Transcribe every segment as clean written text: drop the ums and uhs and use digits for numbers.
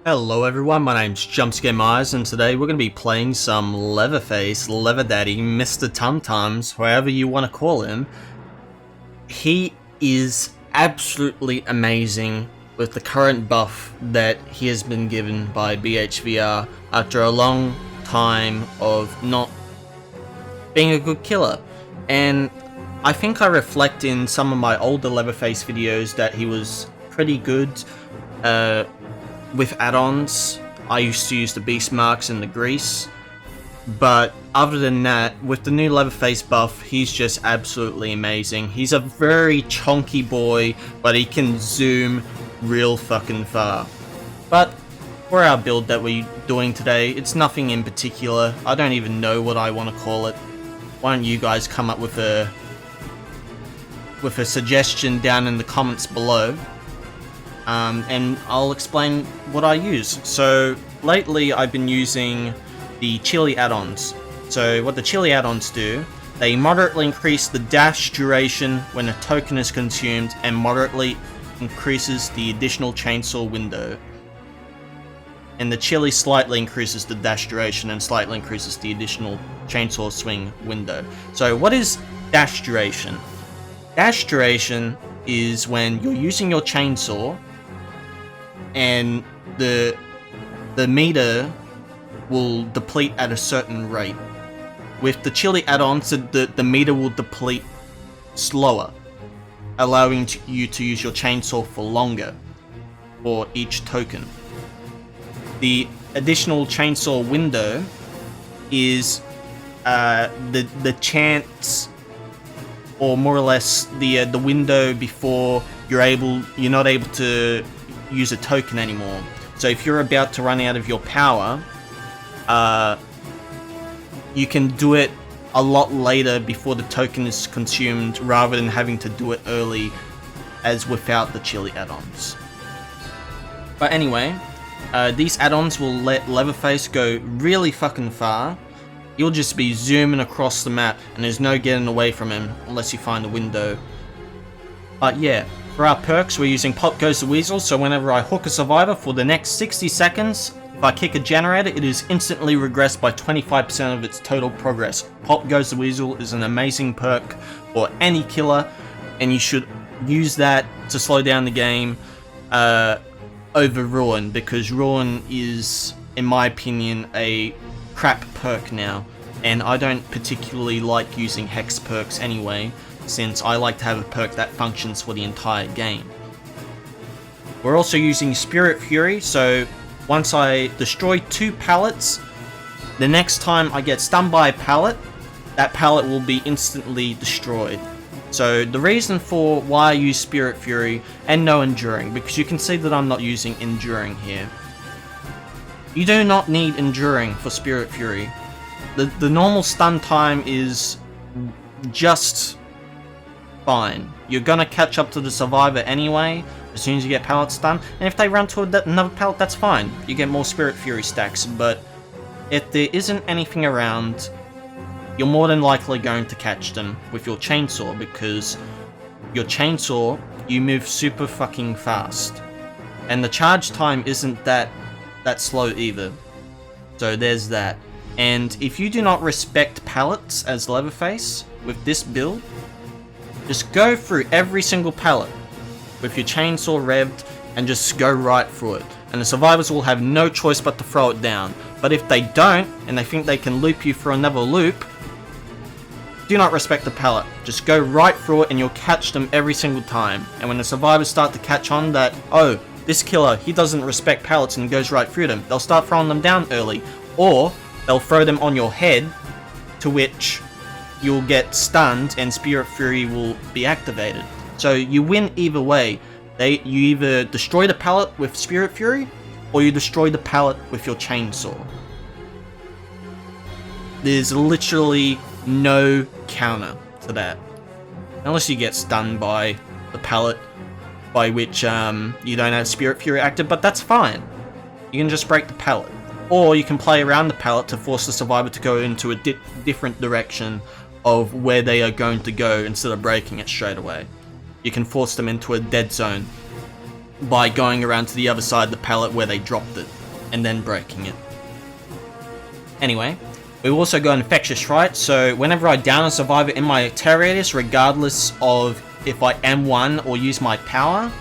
Hello everyone, my name's Jumpscare Myers and today we're going to be playing some Leatherface, Leather Daddy, Mr. Tumtums, however you want to call him. He is absolutely amazing with the current buff that he has been given by BHVR after a long time of not being a good killer. And I think I reflect in some of my older Leatherface videos that he was pretty good with add-ons. I used to use the beast marks and the grease, but other than that, with the new Leatherface buff, he's just absolutely amazing. He's a very chunky boy, but he can zoom real fucking far. But for our build that we're doing today, it's nothing in particular. I don't even know what I want to call it. Why don't you guys come up with a suggestion down in the comments below? And I'll explain what I use. So lately I've been using the chili add-ons. So what the chili add-ons do, they moderately increase the dash duration when a token is consumed and moderately increases the additional chainsaw window. And the chili slightly increases the dash duration and slightly increases the additional chainsaw swing window. So what is dash duration? Dash duration is when you're using your chainsaw and the meter will deplete at a certain rate. With the chili add-ons, the meter will deplete slower, allowing you to use your chainsaw for longer for each token. The additional chainsaw window is the chance, or more or less the window before you're not able to use a token anymore. So if you're about to run out of your power, you can do it a lot later before the token is consumed, rather than having to do it early as without the chili add-ons. But anyway, these add-ons will let Leatherface go really fucking far. You'll just be zooming across the map and there's no getting away from him unless you find a window. But yeah, for our perks we're using Pop Goes the Weasel, so whenever I hook a survivor for the next 60 seconds, if I kick a generator, it is instantly regressed by 25% of its total progress. Pop Goes the Weasel is an amazing perk for any killer, and you should use that to slow down the game over Ruin, because Ruin is, in my opinion, a crap perk now, and I don't particularly like using hex perks anyway, since I like to have a perk that functions for the entire game. We're also using Spirit Fury, so once I destroy 2 pallets, the next time I get stunned by a pallet, that pallet will be instantly destroyed. So the reason for why I use Spirit Fury and no Enduring, because you can see that I'm not using Enduring here. You do not need Enduring for Spirit Fury. The normal stun time is just fine. You're gonna catch up to the survivor anyway as soon as you get pallet stun, and if they run to another pallet, that's fine. You get more Spirit Fury stacks, but if there isn't anything around, you're more than likely going to catch them with your chainsaw, because your chainsaw, you move super fucking fast. And the charge time isn't that slow either. So there's that. And if you do not respect pallets as Leatherface with this build, just go through every single pallet with your chainsaw revved and just go right through it. And the survivors will have no choice but to throw it down. But if they don't, and they think they can loop you for another loop, do not respect the pallet. Just go right through it and you'll catch them every single time. And when the survivors start to catch on that, oh, this killer, he doesn't respect pallets and goes right through them, they'll start throwing them down early. Or they'll throw them on your head, to which you'll get stunned and Spirit Fury will be activated. So you win either way. You either destroy the pallet with Spirit Fury, or you destroy the pallet with your chainsaw. There's literally no counter to that. Unless you get stunned by the pallet, by which you don't have Spirit Fury active, but that's fine. You can just break the pallet. Or you can play around the pallet to force the survivor to go into a different direction of where they are going to go instead of breaking it straight away. You can force them into a dead zone. by going around to the other side of the pallet where they dropped it, and then breaking it. Anyway, we've also got Infectious Fright, so whenever I down a survivor in my terror radius, regardless of if I M1 or use my power,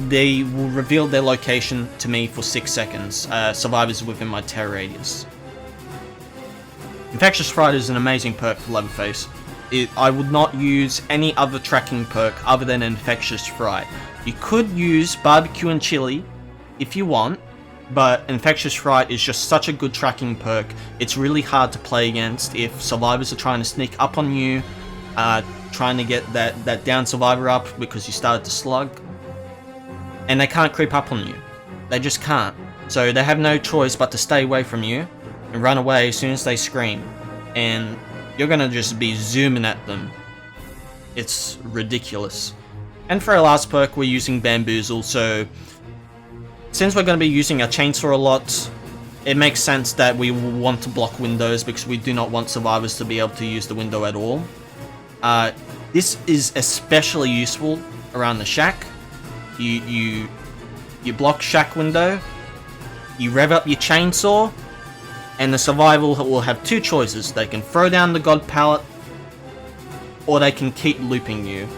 they will reveal their location to me for 6 seconds, survivors within my terror radius. Infectious Fright is an amazing perk for Leatherface. I would not use any other tracking perk other than Infectious Fright. You could use Barbecue and Chili if you want, but Infectious Fright is just such a good tracking perk. It's really hard to play against if survivors are trying to sneak up on you, trying to get that down survivor up because you started to slug, and they can't creep up on you. They just can't. So they have no choice but to stay away from you and run away as soon as they scream, and you're gonna just be zooming at them. It's ridiculous. And for our last perk, we're using Bamboozle, so since we're going to be using our chainsaw a lot, it makes sense that we will want to block windows because we do not want survivors to be able to use the window at all. This is especially useful around the shack. You block shack window, you rev up your chainsaw, and the survivor will have two choices. They can throw down the god pallet, or they can keep looping you,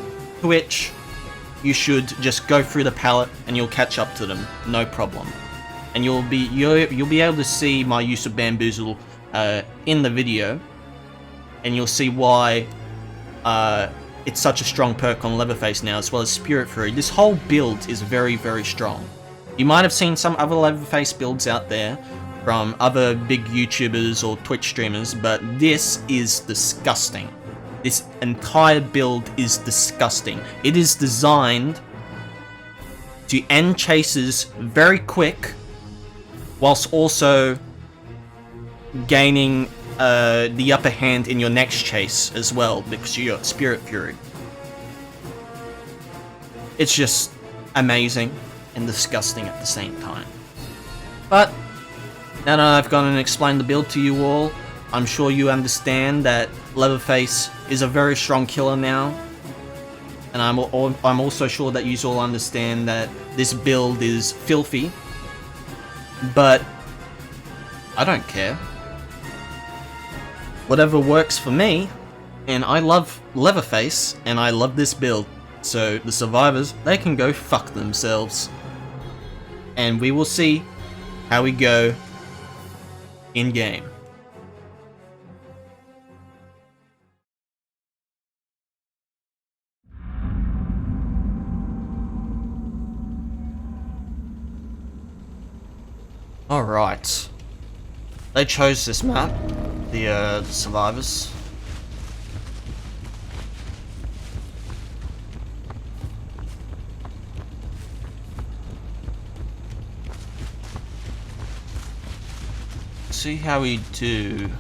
to which you should just go through the pallet and you'll catch up to them, no problem. And you'll be able to see my use of Bamboozle in the video, and you'll see why it's such a strong perk on Leatherface now, as well as Spirit Fury. This whole build is very, very strong. You might have seen some other Leatherface builds out there from other big YouTubers or Twitch streamers, but this is disgusting. This entire build is disgusting. It is designed to end chases very quick, whilst also gaining the upper hand in your next chase as well, because you got Spirit Fury. It's just amazing and disgusting at the same time. But now that I've gone and explained the build to you all, I'm sure you understand that Leatherface is a very strong killer now, and I'm also sure that you all understand that this build is filthy, but I don't care. Whatever works for me, and I love Leatherface, and I love this build, so the survivors, they can go fuck themselves. And we will see how we go in game. Alright. They chose this map, the survivors. See how we do.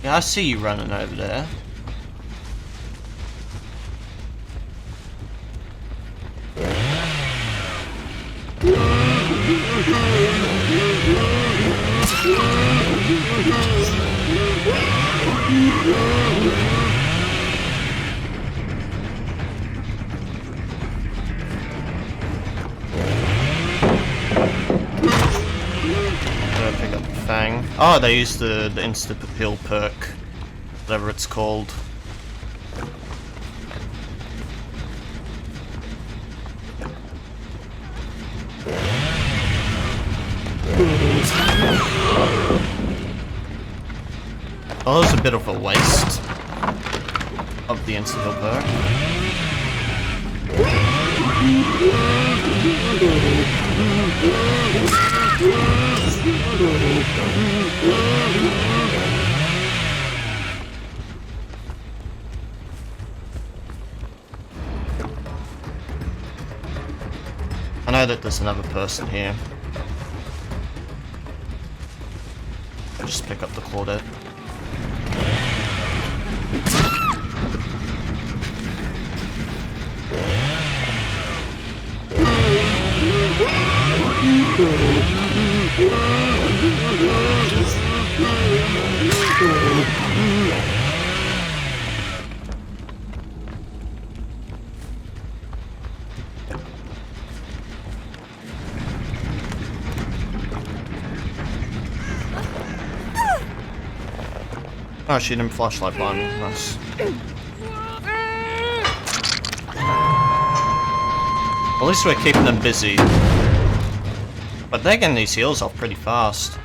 Yeah, I see you running over there. Pick up the Fang. Oh, they used the instant appeal perk, whatever it's called. Oh, that was a bit of a waste of the instant heal perk. I know that there's another person here. I'll just pick up the Claudette. Oh, she didn't flashlight by me. Nice. At least we're keeping them busy. But they're getting these heals off pretty fast.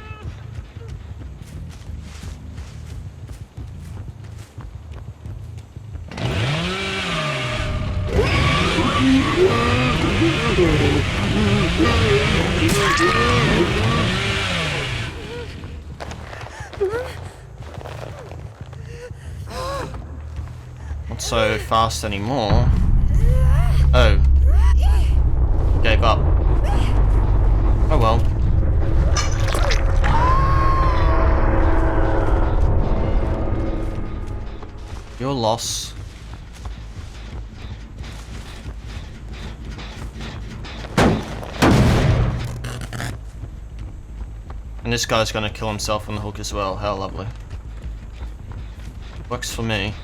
Not so fast anymore. Oh. Gave up. Oh well. Your loss. And this guy's gonna kill himself on the hook as well. How lovely. Works for me.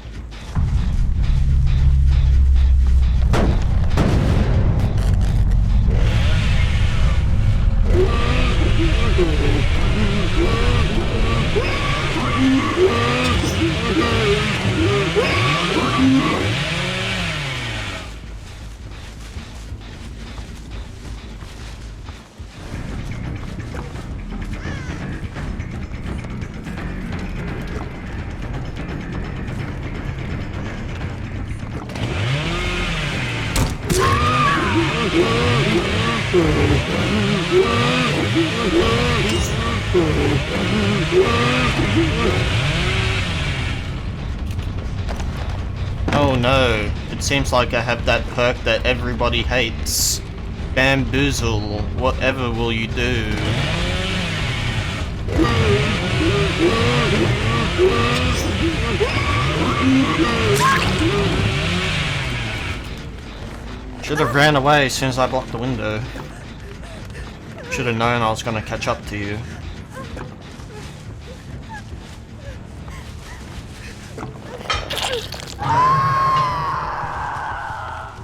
Oh no, it seems like I have that perk that everybody hates. Bamboozle, whatever will you do? Should have ran away as soon as I blocked the window. Should have known I was gonna catch up to you.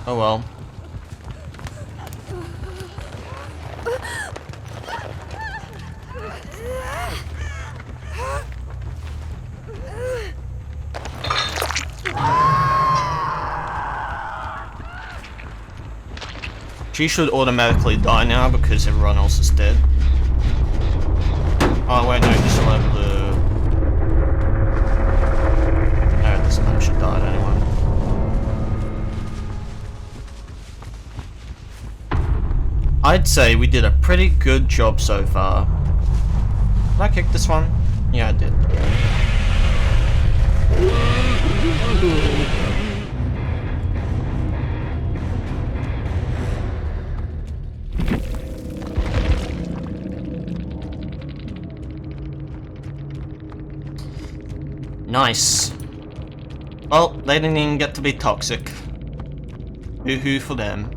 Oh well. She should automatically die now because everyone else is dead. Oh wait, no, you still have the... No, it doesn't matter, she died anyway. I'd say we did a pretty good job so far. Did I kick this one? Yeah, I did. Nice. Well, they didn't even get to be toxic. Hoo-hoo for them.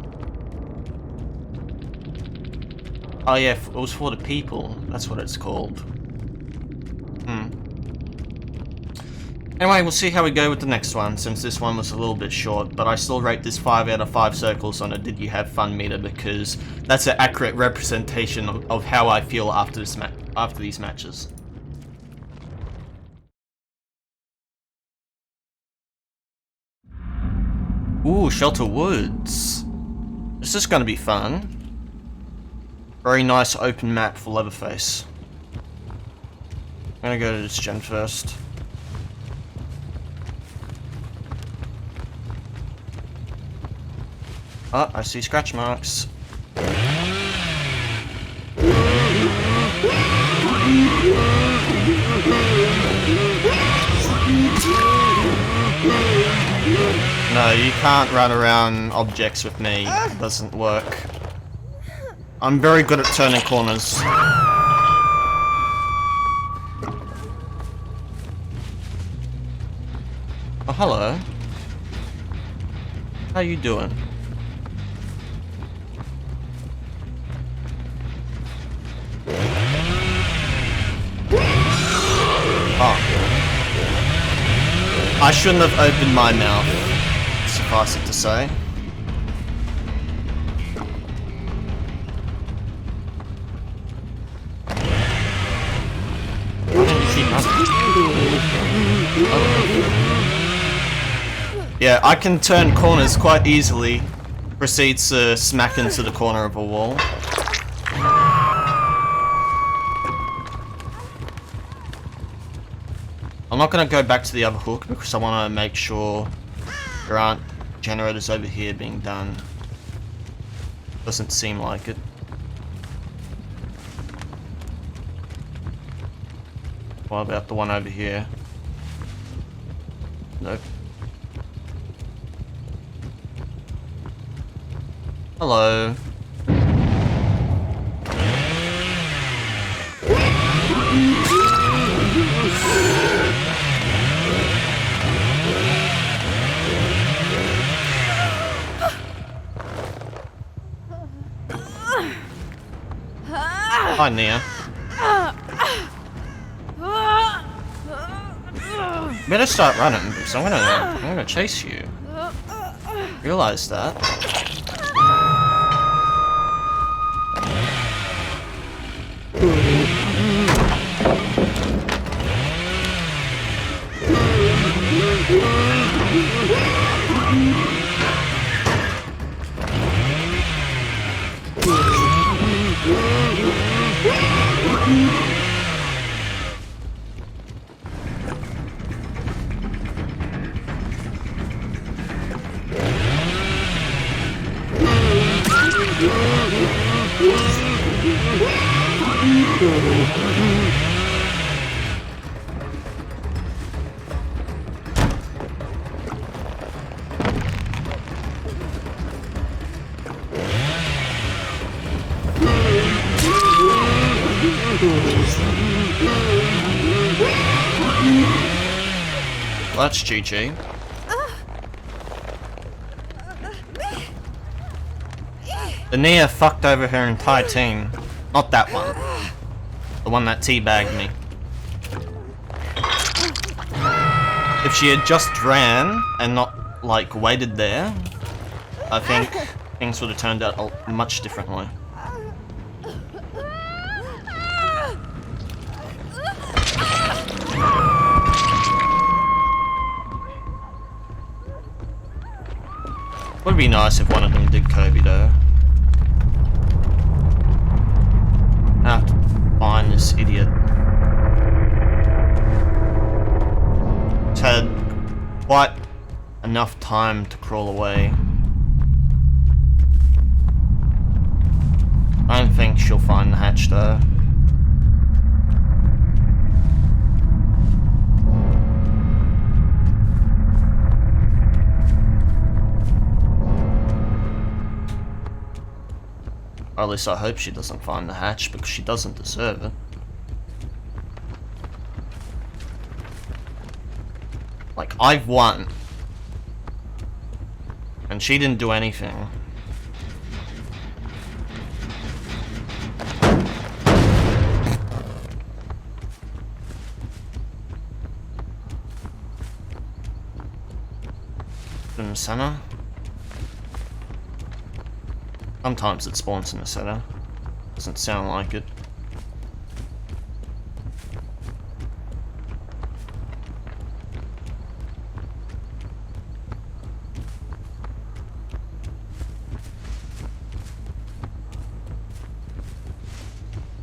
Oh yeah, it was for the people. That's what it's called. Anyway, we'll see how we go with the next one, since this one was a little bit short, but I still rate this 5 out of 5 circles on a Did You Have Fun meter, because that's an accurate representation of how I feel after these matches. Ooh, Shelter Woods. This is gonna be fun. Very nice open map for Leatherface. I'm gonna go to this gen first. Oh, I see scratch marks. No, you can't run around objects with me. It doesn't work. I'm very good at turning corners. Oh, hello. How you doing? Oh. I shouldn't have opened my mouth, suffice it to say. Why don't you keep up? Yeah, I can turn corners quite easily. Proceeds to smack into the corner of a wall. I'm not gonna go back to the other hook because I want to make sure there aren't generators over here being done. Doesn't seem like it. What about the one over here? Nope. Hello. Hi, Nia. Better start running because I'm gonna chase you. Realize that. Well, that's GG. The Nia fucked over her entire team. Not that one. The one that teabagged me. If she had just ran and not, like, waited there, I think things would have turned out much differently. Would be nice if one of them did Kobe though. I have to find this idiot. It's had quite enough time to crawl away. I don't think she'll find the hatch though. Or at least I hope she doesn't find the hatch, because she doesn't deserve it. Like, I've won. And she didn't do anything. In the center. Sometimes it spawns in the center. Doesn't sound like it.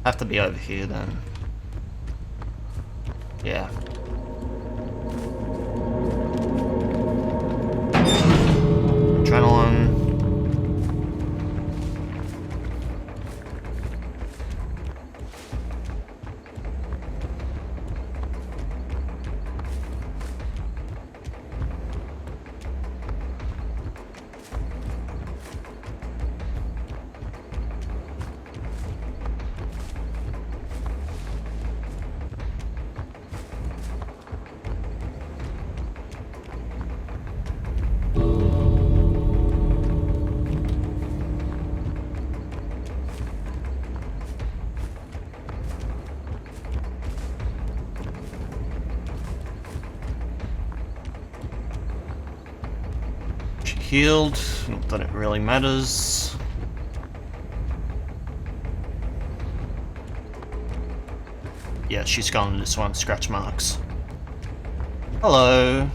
Have to be over here then. Yeah. Adrenaline. Healed, not that it really matters. Yeah, she's gone to this one, scratch marks. Hello.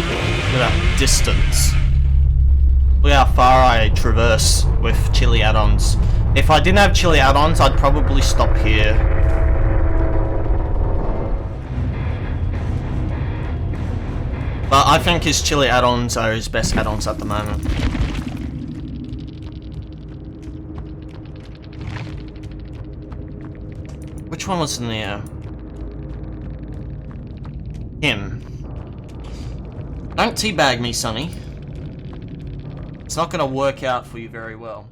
Look at that distance. Look how far I traverse with chili add-ons. If I didn't have chili add-ons, I'd probably stop here. But I think his chili add-ons are his best add-ons at the moment. Which one was near? Him. Don't teabag me, Sonny. It's not gonna work out for you very well.